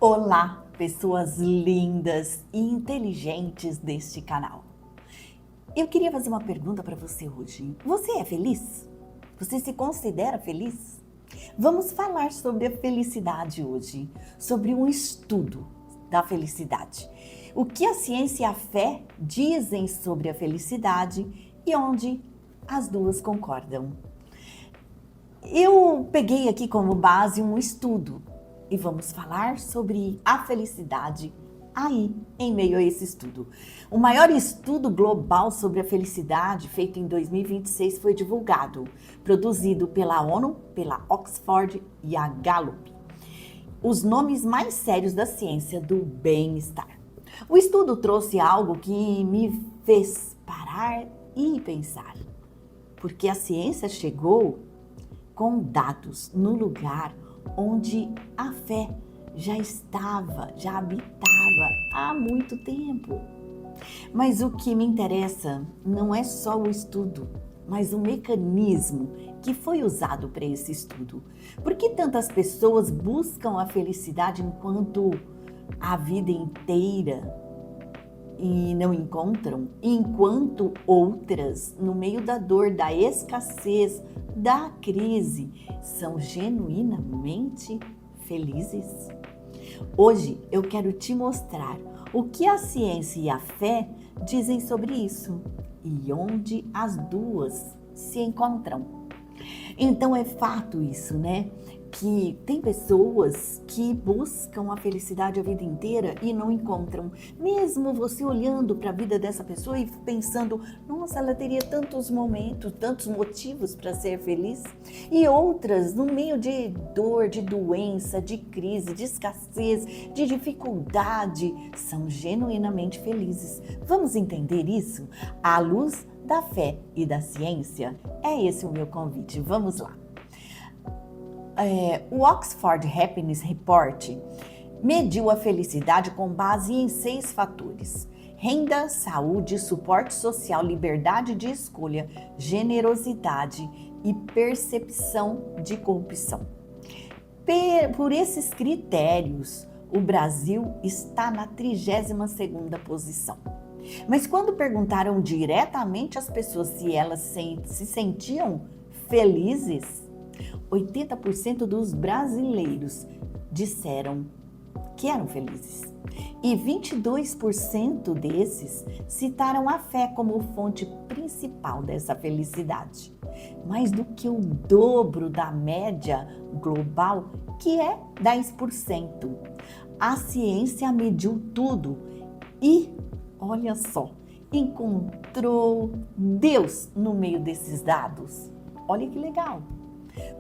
Olá, pessoas lindas e inteligentes deste canal. Eu queria fazer uma pergunta para você hoje. Você é feliz? Você se considera feliz? Vamos falar sobre a felicidade hoje, sobre um estudo da felicidade. O que a ciência e a fé dizem sobre a felicidade e onde as duas concordam. Eu peguei aqui como base um estudo e vamos falar sobre a felicidade aí, em meio a esse estudo. O maior estudo global sobre a felicidade, feito em 2026, foi divulgado, produzido pela ONU, pela Oxford e a Gallup. Os nomes mais sérios da ciência do bem-estar. O estudo trouxe algo que me fez parar e pensar, porque a ciência chegou com dados no lugar onde a fé já estava, já habitava há muito tempo. Mas o que me interessa não é só o estudo, mas o mecanismo que foi usado para esse estudo. Por que tantas pessoas buscam a felicidade enquanto a vida inteira e não encontram, enquanto outras, no meio da dor, da escassez, da crise, são genuinamente felizes? Hoje eu quero te mostrar o que a ciência e a fé dizem sobre isso e onde as duas se encontram. Então é fato isso, né? Que tem pessoas que buscam a felicidade a vida inteira e não encontram. Mesmo você olhando para a vida dessa pessoa e pensando, nossa, ela teria tantos momentos, tantos motivos para ser feliz. E outras, no meio de dor, de doença, de crise, de escassez, de dificuldade, são genuinamente felizes. Vamos entender isso à luz da fé e da ciência? É esse o meu convite. Vamos lá. O Oxford Happiness Report mediu a felicidade com base em 6 fatores: renda, saúde, suporte social, liberdade de escolha, generosidade e percepção de corrupção. Por esses critérios, o Brasil está na 32ª posição. Mas quando perguntaram diretamente às pessoas se elas se sentiam felizes, 80% dos brasileiros disseram que eram felizes. E 22% desses citaram a fé como fonte principal dessa felicidade. Mais do que o dobro da média global, que é 10%. A ciência mediu tudo e, olha só, encontrou Deus no meio desses dados. Olha que legal!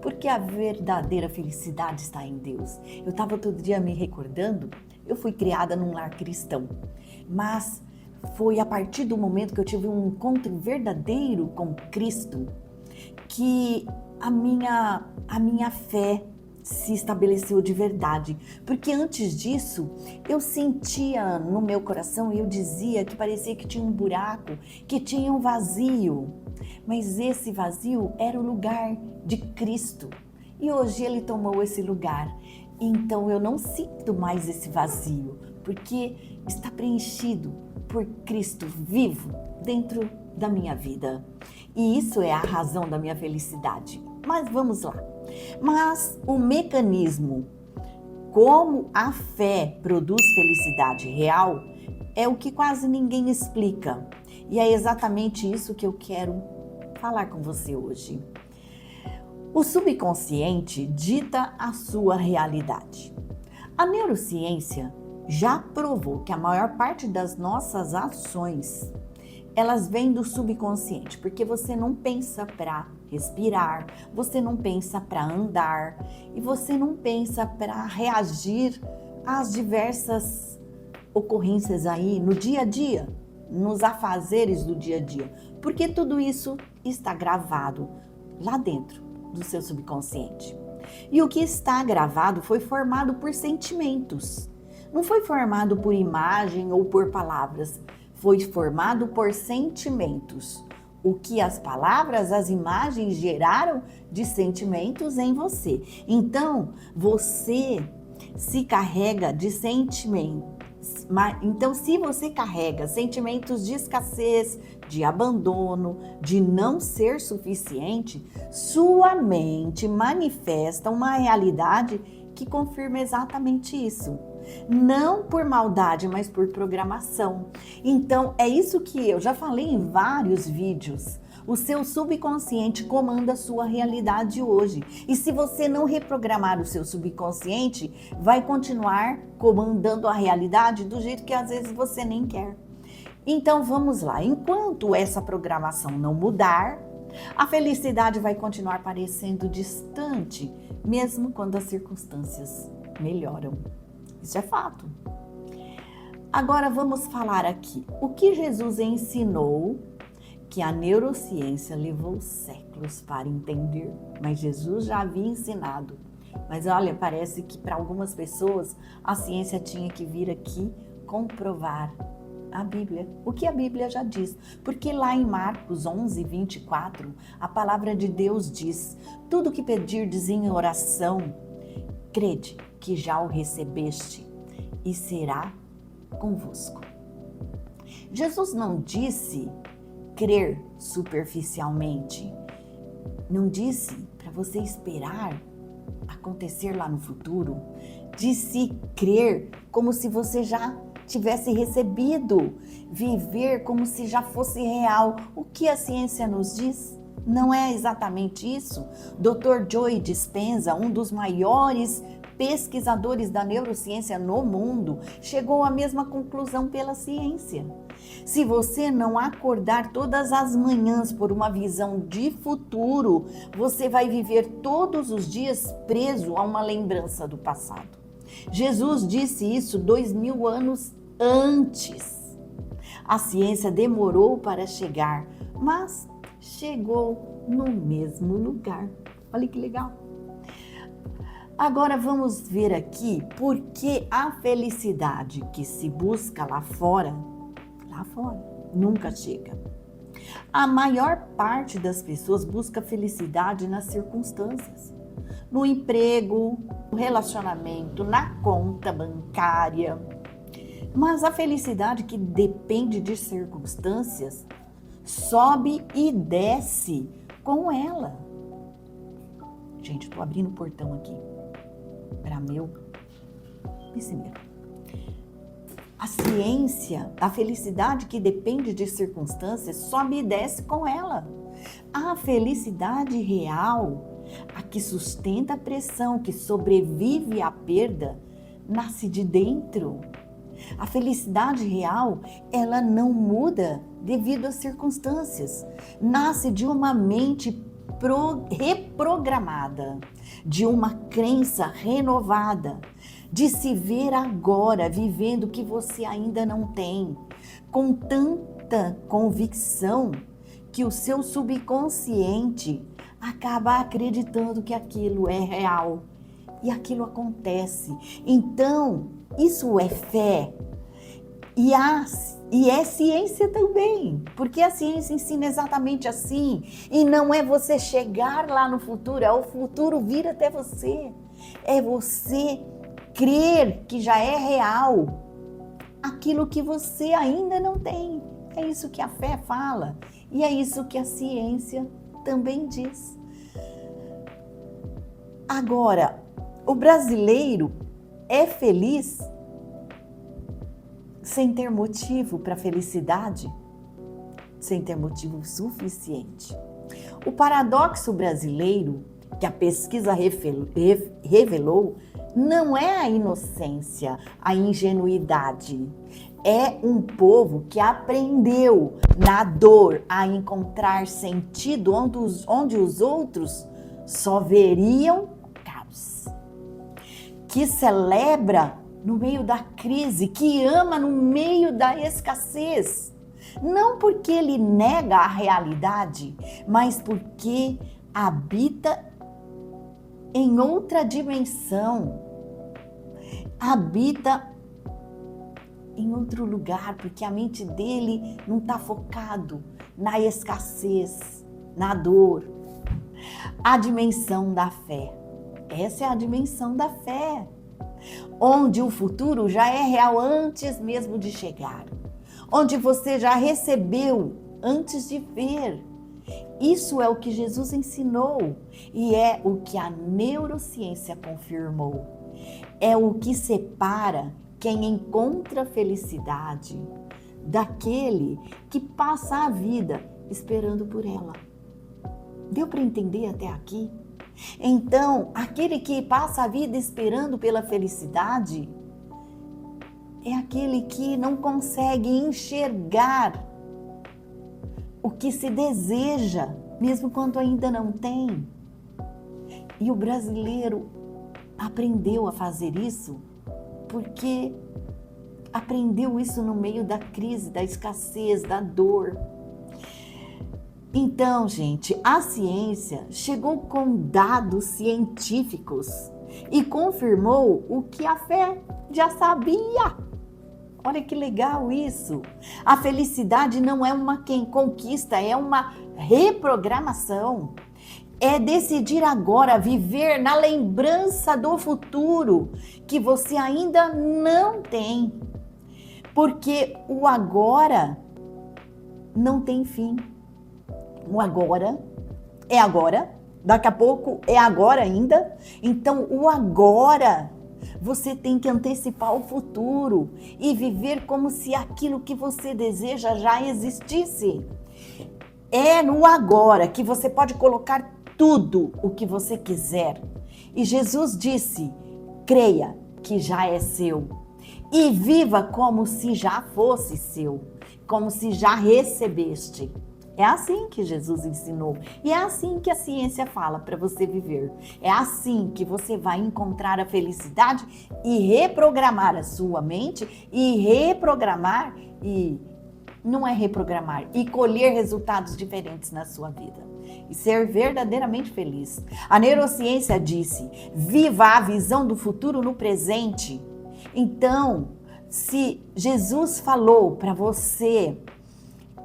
Porque a verdadeira felicidade está em Deus. Eu estava todo dia me recordando, eu fui criada num lar cristão, mas foi a partir do momento que eu tive um encontro verdadeiro com Cristo que a minha fé se estabeleceu de verdade. Porque antes disso, eu sentia no meu coração, eu dizia que parecia que tinha um buraco, que tinha um vazio. Mas esse vazio era o lugar de Cristo. E hoje Ele tomou esse lugar. Então eu não sinto mais esse vazio, porque está preenchido por Cristo vivo dentro da minha vida. E isso é a razão da minha felicidade. Mas vamos lá. Mas o mecanismo, como a fé produz felicidade real, é o que quase ninguém explica. E é exatamente isso que eu quero falar com você hoje. O subconsciente dita a sua realidade. A neurociência já provou que a maior parte das nossas ações, elas vêm do subconsciente, porque você não pensa para respirar, você não pensa para andar e você não pensa para reagir às diversas ocorrências aí no dia a dia, nos afazeres do dia a dia, porque tudo isso está gravado lá dentro do seu subconsciente. E o que está gravado foi formado por sentimentos, não foi formado por imagem ou por palavras, foi formado por sentimentos. O que as palavras, as imagens geraram de sentimentos em você. Então, você se carrega de sentimentos. Então, se você carrega sentimentos de escassez, de abandono, de não ser suficiente, sua mente manifesta uma realidade que confirma exatamente isso. Não por maldade, mas por programação. Então, é isso que eu já falei em vários vídeos. O seu subconsciente comanda a sua realidade hoje. E se você não reprogramar o seu subconsciente, vai continuar comandando a realidade do jeito que às vezes você nem quer. Então vamos lá. Enquanto essa programação não mudar, a felicidade vai continuar parecendo distante, mesmo quando as circunstâncias melhoram. Isso é fato. Agora vamos falar aqui. O que Jesus ensinou que a neurociência levou séculos para entender, mas Jesus já havia ensinado. Mas olha, parece que para algumas pessoas a ciência tinha que vir aqui comprovar a Bíblia, o que a Bíblia já diz. Porque lá em Marcos 11, 24, a palavra de Deus diz: tudo que pedirdes em oração, crede que já o recebeste e será convosco. Jesus não disse crer superficialmente. Não disse para você esperar acontecer lá no futuro. Disse crer como se você já tivesse recebido, viver como se já fosse real. O que a ciência nos diz? Não é exatamente isso? Dr. Joe Dispenza, um dos maiores pesquisadores da neurociência no mundo, chegou à mesma conclusão pela ciência. Se você não acordar todas as manhãs por uma visão de futuro, você vai viver todos os dias preso a uma lembrança do passado. Jesus disse isso 2000 anos antes. A ciência demorou para chegar, mas chegou no mesmo lugar. Olha que legal. Agora vamos ver aqui por que a felicidade que se busca lá fora, nunca chega. A maior parte das pessoas busca felicidade nas circunstâncias, no emprego, no relacionamento, na conta bancária. Mas a felicidade que depende de circunstâncias sobe e desce com ela. Gente, estou abrindo o portão aqui para meu piscineiro. A ciência, a felicidade que depende de circunstâncias, sobe e desce com ela. A felicidade real, a que sustenta a pressão, que sobrevive à perda, nasce de dentro. A felicidade real, ela não muda devido às circunstâncias. Nasce de uma mente reprogramada, de uma crença renovada, de se ver agora vivendo o que você ainda não tem, com tanta convicção que o seu subconsciente acaba acreditando que aquilo é real e aquilo acontece. Então, isso é fé e é ciência também, porque a ciência ensina exatamente assim, e não é você chegar lá no futuro, é o futuro vir até você, é você crer que já é real aquilo que você ainda não tem. É isso que a fé fala e é isso que a ciência também diz. Agora, o brasileiro é feliz sem ter motivo para felicidade, sem ter motivo suficiente. O paradoxo brasileiro que a pesquisa revelou não é a inocência, a ingenuidade. É um povo que aprendeu na dor a encontrar sentido onde os outros só veriam caos. Que celebra no meio da crise, que ama no meio da escassez. Não porque ele nega a realidade, mas porque habita em outra dimensão. Habita em outro lugar, porque a mente dele não está focado na escassez, na dor. A dimensão da fé. Essa é a dimensão da fé. onde o futuro já é real antes mesmo de chegar, onde você já recebeu antes de ver. Isso é o que Jesus ensinou e é o que a neurociência confirmou. É o que separa quem encontra felicidade daquele que passa a vida esperando por ela. Deu para entender até aqui? Então, aquele que passa a vida esperando pela felicidade é aquele que não consegue enxergar o que se deseja, mesmo quando ainda não tem. E o brasileiro aprendeu a fazer isso porque aprendeu isso no meio da crise, da escassez, da dor. Então, gente, a ciência chegou com dados científicos e confirmou o que a fé já sabia. Olha que legal isso. A felicidade não é uma conquista, é uma reprogramação. É decidir agora viver na lembrança do futuro que você ainda não tem. Porque o agora não tem fim. O agora é agora, daqui a pouco é agora ainda. Então, o agora, você tem que antecipar o futuro e viver como se aquilo que você deseja já existisse. É no agora que você pode colocar tudo o que você quiser. E Jesus disse: creia que já é seu e viva como se já fosse seu, como se já recebeste. É assim que Jesus ensinou e é assim que a ciência fala para você viver. É assim que você vai encontrar a felicidade e reprogramar a sua mente e reprogramar e não é reprogramar e colher resultados diferentes na sua vida e ser verdadeiramente feliz. A neurociência disse: viva a visão do futuro no presente. Então, se Jesus falou para você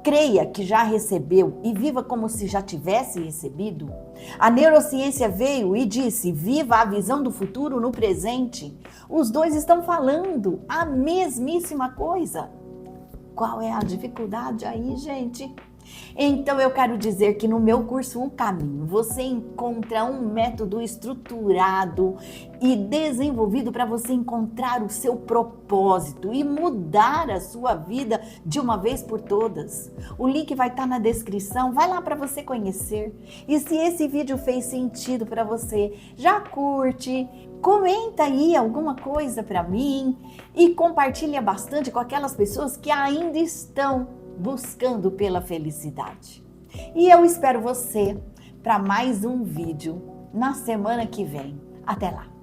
creia que já recebeu e viva como se já tivesse recebido, a neurociência veio e disse: viva a visão do futuro no presente. Os dois estão falando a mesmíssima coisa. Qual é a dificuldade aí, gente? Então eu quero dizer que no meu curso O Caminho você encontra um método estruturado e desenvolvido para você encontrar o seu propósito e mudar a sua vida de uma vez por todas. O link vai estar na descrição, vai lá para você conhecer. E se esse vídeo fez sentido para você, já curte, comenta aí alguma coisa para mim e compartilha bastante com aquelas pessoas que ainda estão buscando pela felicidade. E eu espero você para mais um vídeo na semana que vem. Até lá!